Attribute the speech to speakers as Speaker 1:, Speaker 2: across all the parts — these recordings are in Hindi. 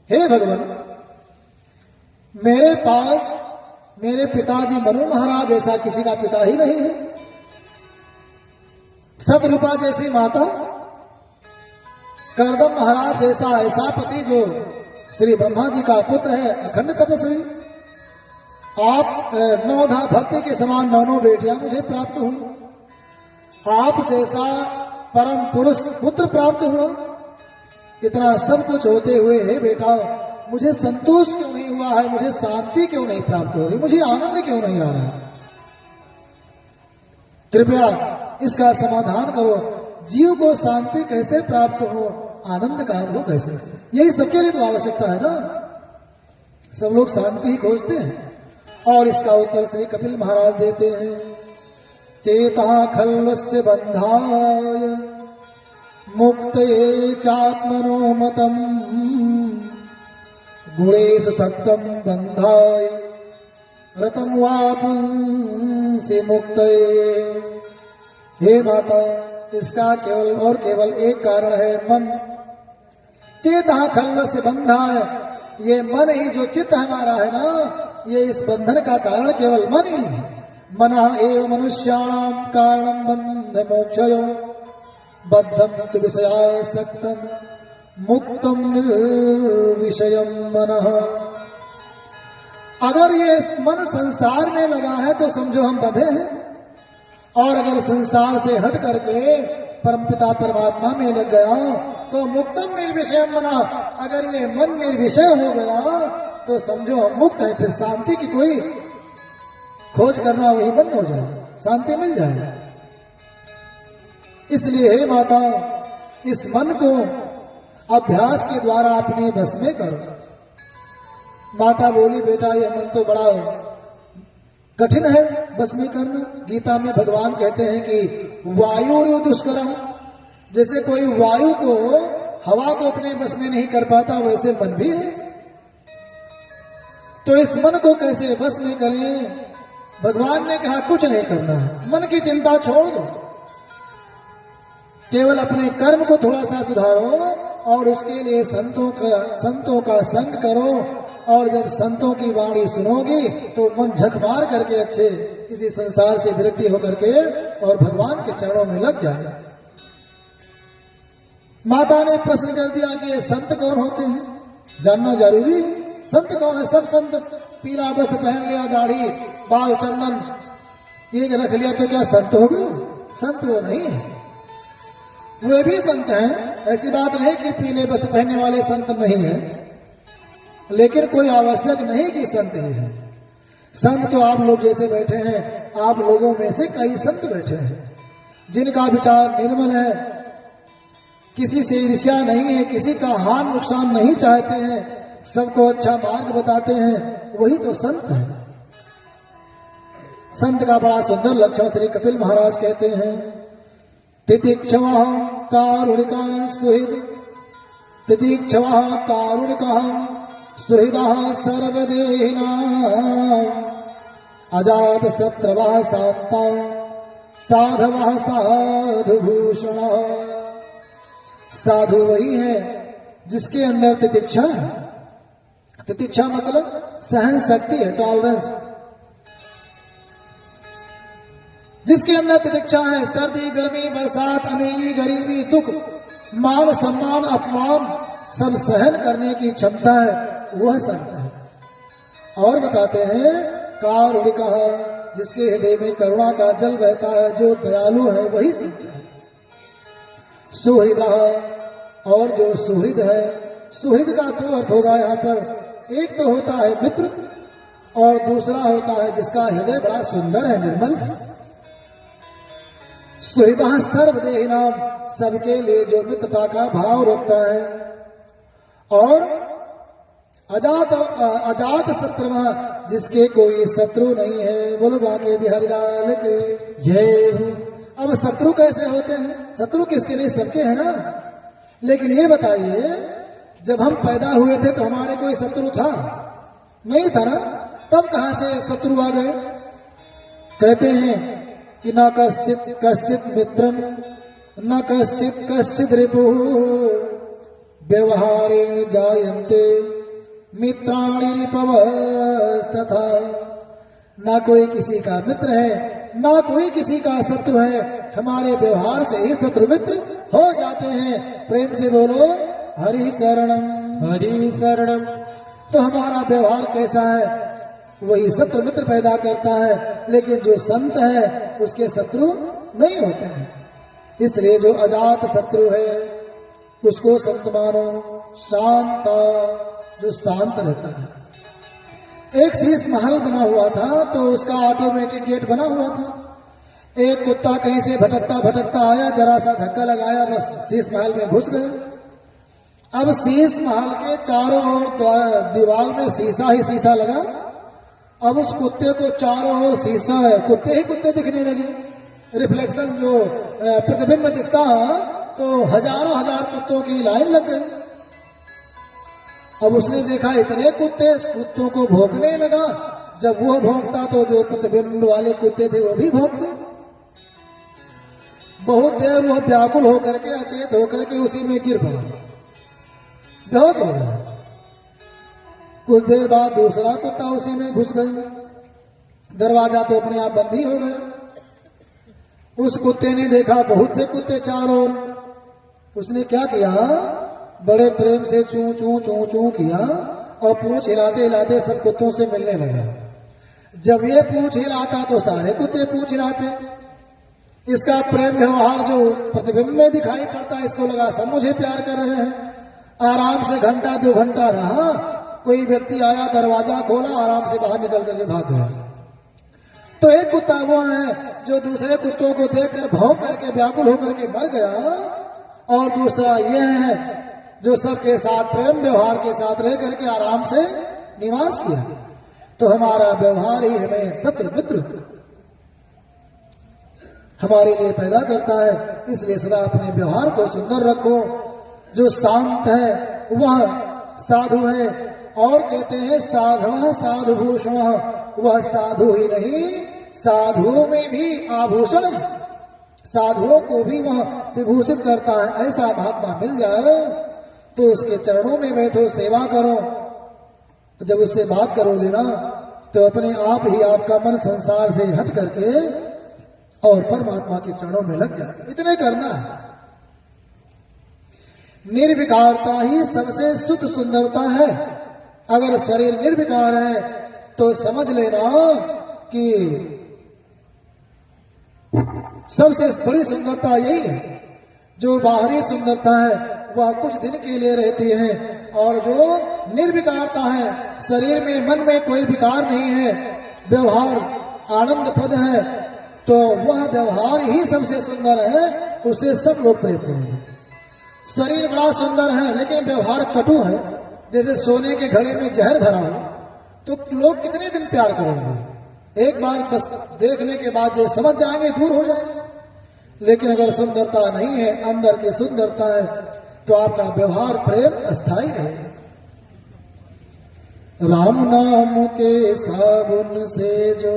Speaker 1: हे भगवान, मेरे पास मेरे पिताजी मनु महाराज ऐसा किसी का पिता ही नहीं है, सतरूपा जैसी माता, करदम महाराज जैसा ऐसा पति जो श्री ब्रह्मा जी का पुत्र है, अखंड तपस्वी। आप नवधा भक्ति के समान 9 बेटियां मुझे प्राप्त हुई। आप जैसा परम पुरुष पुत्र प्राप्त हुआ। इतना सब कुछ होते हुए, हे बेटा, मुझे संतोष क्यों नहीं हुआ है? मुझे शांति क्यों नहीं प्राप्त हो रही? मुझे आनंद क्यों नहीं आ रहा है? कृपया इसका समाधान करो। जीव को शांति कैसे प्राप्त हो, आनंद का अनुभव कैसे करें? यही सबके लिए तो आवश्यकता है ना। सब लोग शांति ही खोजते हैं और इसका उत्तर श्री कपिल महाराज देते हैं। चेता खल्वस्य बंधाय मुक्तये चात्मनो मतम गुणेषु सक्तम बंधाय रतम वा पुंसि मुक्तये। हे माता, इसका केवल और केवल एक कारण है, मन। चेता खल्वस्य बंधाय, ये मन ही जो चित्त हमारा है ना, ये इस बंधन का कारण केवल मन ही है। मना एव मनुष्याणाम कारणम बंध मोक्षयो बद्धम तु विषयासक्तम मुक्तम निर्विषयम मनः। अगर ये मन संसार में लगा है तो समझो हम बंधे हैं, और अगर संसार से हट करके परमपिता परमात्मा में लग गया तो मुक्तम निर्विषयम मनः। अगर ये मन निर्विषय हो गया तो समझो हम मुक्त है। फिर शांति की कोई खोज करना वही बंद हो जाए, शांति मिल जाए। इसलिए हे माता, इस मन को अभ्यास के द्वारा अपने बस में करो। माता बोली, बेटा ये मन तो बड़ा कठिन है बस में करना। गीता में भगवान कहते हैं कि वायु दुष्कर, जैसे कोई वायु को, हवा को अपने बस में नहीं कर पाता, वैसे मन भी है। तो इस मन को कैसे बस में करें? भगवान ने कहा कुछ नहीं करना है, मन की चिंता छोड़ दो, केवल अपने कर्म को थोड़ा सा सुधारो और उसके लिए संतों का संग करो। और जब संतों की वाणी सुनोगी तो मन झक मार करके अच्छे इसी संसार से विरक्ति होकर के और भगवान के चरणों में लग जाएगा। माता ने प्रश्न कर दिया कि ये संत कौन होते हैं, जानना जरूरी है। संत कौन है? सब संत पीला वस्त्र पहन लिया, दाढ़ी बाल चंदन ये रख लिया तो क्या संत हो गए? संत वो नहीं है। वे भी संत हैं, ऐसी बात नहीं कि पीले वस्त्र पहनने वाले संत नहीं है, लेकिन कोई आवश्यक नहीं कि संत ही है। संत तो आप लोग जैसे बैठे हैं, आप लोगों में से कई संत बैठे हैं जिनका विचार निर्मल है, किसी से ईर्ष्या नहीं है, किसी का हानि नुकसान नहीं चाहते हैं, सबको अच्छा मार्ग बताते हैं, वही तो संत है। संत का बड़ा सुंदर लक्षण श्री कपिल महाराज कहते हैं। तितिक्षवः कारुणिकः सुहृद, तितिक्षवः कारुणिकः सुहृदः सर्वदेहिनां, अजात शत्रवः शान्तः साधवः साधुभूषणः। साधु वही है जिसके अंदर तितिक्षा है। तितिक्षा मतलब सहन शक्ति है, टॉलरेंस। जिसके अंदर तितिक्षा है, सर्दी गर्मी बरसात अमीरी गरीबी दुख मान सम्मान अपमान सब सहन करने की क्षमता है, वह संत है। और बताते हैं कारुणिका, जिसके हृदय में करुणा का जल बहता है, जो दयालु है वही संत है। सुहृदा, और जो सुहृद है, सुहृद का दो अर्थ होगा यहाँ पर। एक तो होता है मित्र और दूसरा होता है जिसका हृदय बड़ा सुंदर है, निर्मल है। सुहृदा सर्वदेहिनाम, सबके लिए जो मित्रता का भाव रखता है। और अजात शत्रु, जिसके कोई शत्रु नहीं है। बोलो बाके बिहारी लाल के जय हो। अब शत्रु कैसे होते हैं? शत्रु किसके लिए? सबके है ना। लेकिन ये बताइए, जब हम पैदा हुए थे तो हमारे कोई शत्रु था? नहीं था ना। तब कहां से शत्रु आ गए? कहते हैं कि न कश्चित मित्रम न कश्चित रिपु व्यवहारेण जायन्ते मित्राणि रिपवस्तथा। ना कोई किसी का मित्र है, ना कोई किसी का शत्रु है, हमारे व्यवहार से ही शत्रु मित्र हो जाते हैं। प्रेम से बोलो हरि शरणम,
Speaker 2: हरि शरणम।
Speaker 1: तो हमारा व्यवहार कैसा है, वही शत्रु मित्र पैदा करता है, लेकिन जो संत है उसके शत्रु नहीं होते हैं। इसलिए जो अजात शत्रु है उसको संत मानो। शांता, जो शांत रहता है। एक शीश महल बना हुआ था, तो उसका ऑटोमेटिक गेट बना हुआ था। एक कुत्ता कहीं से भटकता भटकता आया, जरा सा धक्का लगाया, बस शीश महल में घुस गया। अब शीश महल के चारों ओर दीवार में शीशा ही शीशा लगा। अब उस कुत्ते को चारों ओर शीशा है, कुत्ते ही कुत्ते दिखने लगे। रिफ्लेक्शन जो प्रतिबिंब दिखता तो हजारों हजार कुत्तों की लाइन लग गई। अब उसने देखा इतने कुत्ते, कुत्तों को भौंकने लगा। जब वो भौंकता तो जो प्रतिबिंब वाले कुत्ते थे वो भी भौंकते। बहुत देर वो व्याकुल होकर के, अचेत होकर के उसी में गिर पड़ा, बेहोश हो गया। कुछ देर बाद दूसरा कुत्ता उसी में घुस गया। दरवाजा तो अपने आप बंद ही हो गया। उस कुत्ते ने देखा बहुत से कुत्ते चारों ओर। उसने क्या किया, बड़े प्रेम से चूं चूं चूं चूं किया और पूंछ हिलाते हिलाते सब कुत्तों से मिलने लगा। जब ये पूंछ हिलाता तो सारे कुत्ते पूंछ हिलाते। इसका प्रेम व्यवहार जो प्रतिबिंब में दिखाई पड़ता, इसको लगा सब मुझे प्यार कर रहे हैं। आराम से घंटा 2 घंटा रहा। कोई व्यक्ति आया, दरवाजा खोला, आराम से बाहर निकल करके भाग गया। तो एक कुत्ता वो है जो दूसरे कुत्तों को देखकर भौंक करके व्याकुल होकर के मर गया, और दूसरा यह है जो सबके साथ प्रेम व्यवहार के साथ रह करके आराम से निवास किया। तो हमारा व्यवहार ही हमें शत्रु मित्र हमारे लिए पैदा करता है। इसलिए सदा अपने व्यवहार को सुंदर रखो। जो शांत है वह साधु है। और कहते हैं साधव साधु भूषण, वह साधु ही नहीं साधुओं में भी आभूषण है। साधुओं को भी वह विभूषित करता है। ऐसा महात्मा मिल जाए तो उसके चरणों में बैठो, सेवा करो। जब उससे बात करोगे ना तो अपने आप ही आपका मन संसार से हट करके और परमात्मा के चरणों में लग जाए। इतने करना है। निर्विकारता ही सबसे शुद्ध सुंदरता है। अगर शरीर निर्विकार है तो समझ लेना कि सबसे बड़ी सुंदरता यही है। जो बाहरी सुंदरता है वह कुछ दिन के लिए रहती है, और जो निर्विकारता है, शरीर में मन में कोई विकार नहीं है, व्यवहार आनंद प्रद है, तो वह व्यवहार ही सबसे सुंदर है। उसे सब लोग प्रेम करेंगे। शरीर बड़ा सुंदर है लेकिन व्यवहार कटु है, जैसे सोने के घड़े में जहर भरा हो, तो लोग कितने दिन प्यार करेंगे। एक बार बस देखने के बाद जो समझ जाएंगे, दूर हो जाएंगे। लेकिन अगर सुंदरता नहीं है, अंदर की सुंदरता है, तो आपका व्यवहार प्रेम अस्थाई रहेगा। राम नाम के साबुन से जो,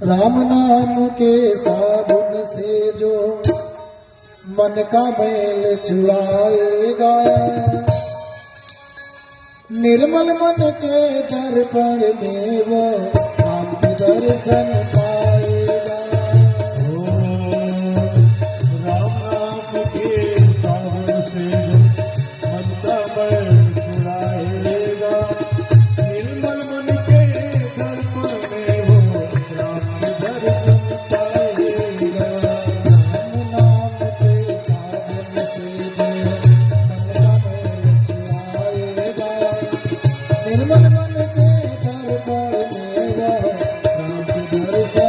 Speaker 1: राम नाम के साबुन से जो मन का मैल छुड़ाएगा, निर्मल मन के दर्पण में वो आपके दर्शन पाएगा।
Speaker 2: राम नाम के सावन से मन का मैल छुड़ाएगा, निर्मल मन के दर्पण में वो आपके दर्शन पाएगा।
Speaker 1: राम नाम के साबुन से जो मन का मैल छुड़ाएगा, निर्मल मन के दर्पण में वो आपके दर्शन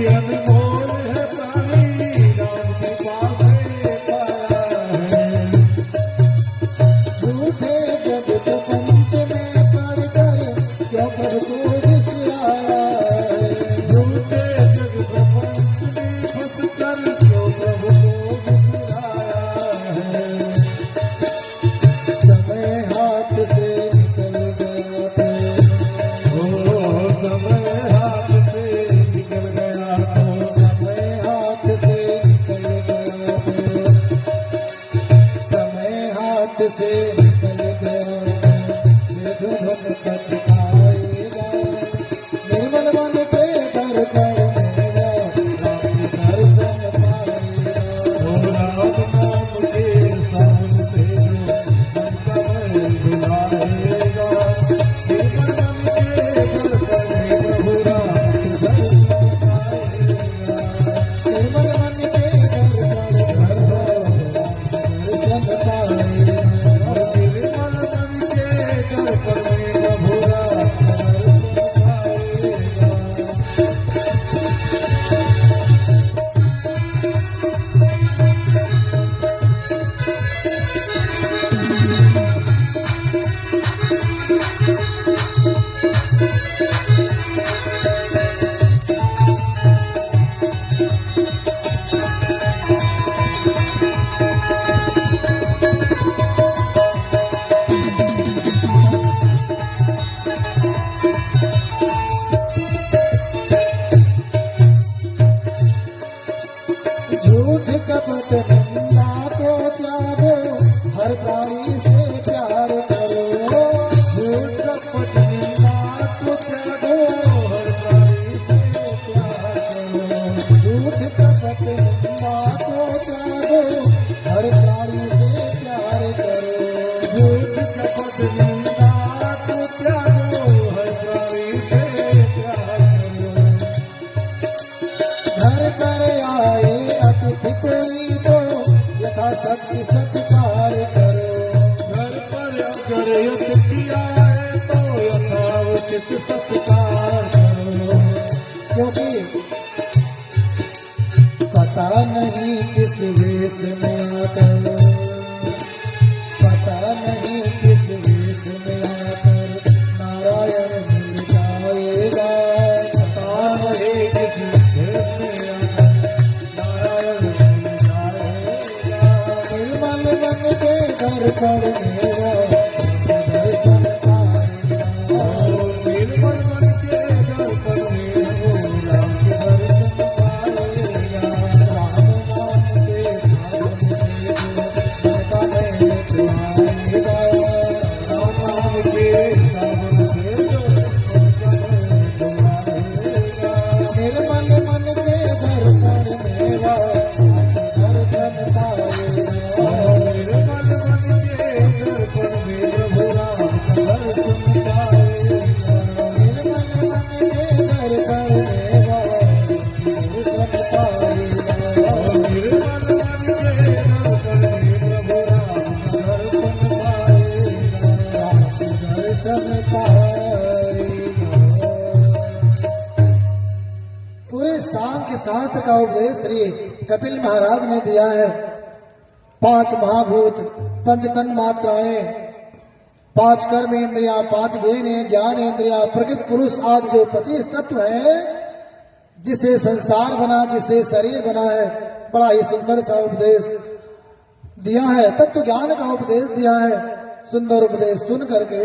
Speaker 2: अनमोल है प्राणी राम के पास पाया है।
Speaker 1: झूठे जब प्रपंच में पड़कर क्यों प्रभु को बिसराया है।
Speaker 2: झूठे जग प्रपंच में फंसकर क्यों प्रभु को बिसराया है।
Speaker 1: समय हाथ से निकल गया था,
Speaker 2: ओ समय हाथ से निकल गया तो
Speaker 1: समय हाथ से निकल गया था, समय हाथ से निकल गया था, सिद्धू धन पछताएगा। निर्मल मन पे दर कर मेरा राम दर्शन पाएगा।
Speaker 2: ओ राम नाम के सावन से संत में बुलाएगा। निर्मल मन के दर पर प्रभु राम दर्शन पाएगा।
Speaker 1: निर्मल मन पे दर कर दर्शन पाएगा।
Speaker 2: और निर्मल मन के दर पर प्रभु राम दर्शन पाएगा।
Speaker 1: झूठ कपट निंदा को त्यागो, हर प्राणी से प्यार करो।
Speaker 2: झूठ कपट निंदा को त्यागो, हर प्राणी से प्यार करो।
Speaker 1: झूठ कपट निंदा को त्यागो, हर प्राणी से प्यार करो।
Speaker 2: झूठ कपट निंदा को त्यागो, हर प्राणी से प्यार करो।
Speaker 1: घर पर आए अतिथि कोई तो यथा शक्ति सत्कार करो।
Speaker 2: घर पर अगर अतिथि आए तो यथाउचित सत्कार करो।
Speaker 1: क्योंकि पता नहीं किस वेश में आकर, पता नहीं किस वेश में आकर नारायण मिल जाएगा।
Speaker 2: पता नहीं किस देश में आकर नारायण मिल जाएगा।
Speaker 1: निर्मल मन के घर पर मेरा दर्शन पाएगा।
Speaker 2: निर्मल मन के दर पर मेरे राम के दर्शन पाएगा।
Speaker 1: राम नाम के सावन से जो संत में आएगा।
Speaker 2: राम नाम के सावन से जो संत में बुलाएगा।
Speaker 1: निर्मल मन के घर पर मेरा दर्शन पाएगा।
Speaker 2: निर्मल मन के दर पर मेरे राम का दर्शन पाएगा।
Speaker 1: निर्मल मन के घर पर मेरा दर्शन पाएगा।
Speaker 2: निर्मल मन के दर पर मेरे राम का दर्शन पाएगा।
Speaker 1: दर्शन पाएगा। पूरे सांख्य शास्त्र का उपदेश श्री कपिल महाराज ने दिया है। 5 महाभूत, 5 तन मात्राएं, 5 कर्म इंद्रिया, 5 ज्ञान इंद्रिया, प्रकृत पुरुष आदि जो 25 तत्व है, जिसे संसार बना, जिसे शरीर बना है। बड़ा ही सुंदर सा उपदेश दिया है। तत्व ज्ञान का उपदेश दिया है। सुंदर उपदेश सुन करके